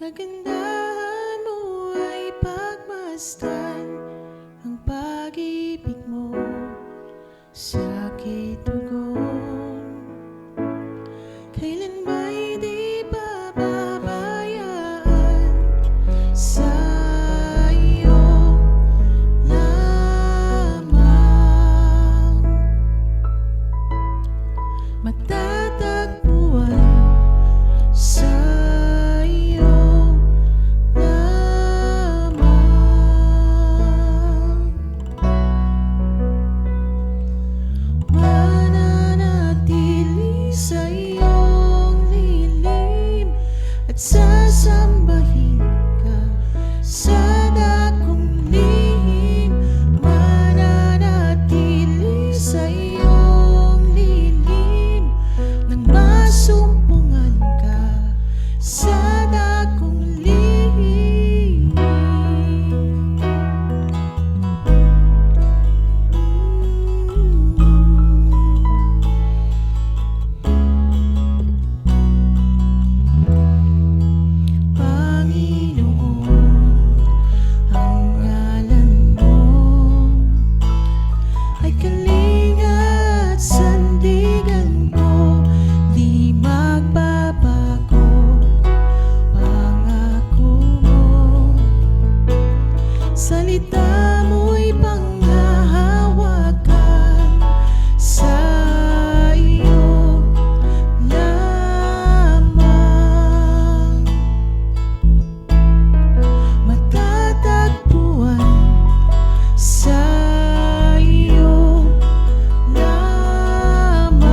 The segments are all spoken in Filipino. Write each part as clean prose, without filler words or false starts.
Kagandahan mo ay pagmasdan, ang pag-ibig mo sa'kin tugon. Kailan ba'y di pababayaan sa iyo lamang matatagpuan sa iyo lamang. Mananatili sa iyong lilim at sasambahin ka sa dakong lihim. Mananatili sa iyong lilim nang masumpungan ka sa dakong lihim. Panginoon, ang ngalan mo ay kalinga at sandigan ko, di magbabago. Pangako mo, salita mo'y panghahawakan sa iyo lamang matatagpuan sa iyo lamang.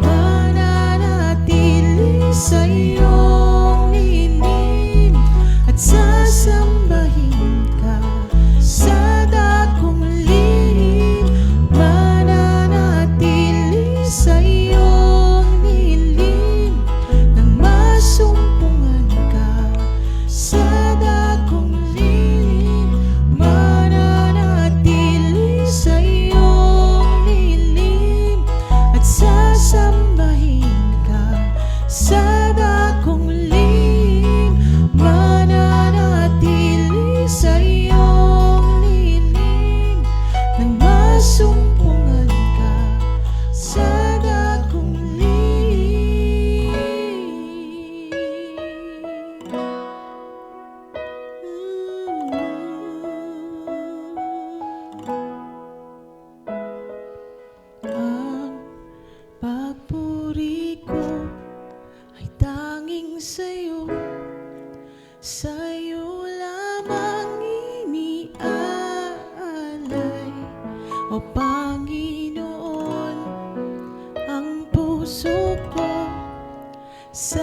Mananatili sa iyong lilim at sasambahin ka sa dakong lihim. Mananatili sa iyong lilim nang masumpungan ka sa dakong lihim. Mananatili sa iyong lilim at sasambahin ka sa dakong lihim. Mananatili sa iyong lilim nang masumpungan ka sa dakong lihim. Ang pagpuri ko ay tanging sa'yo, sa'yo lamang iniaalay, o Panginoon, ang puso ko sa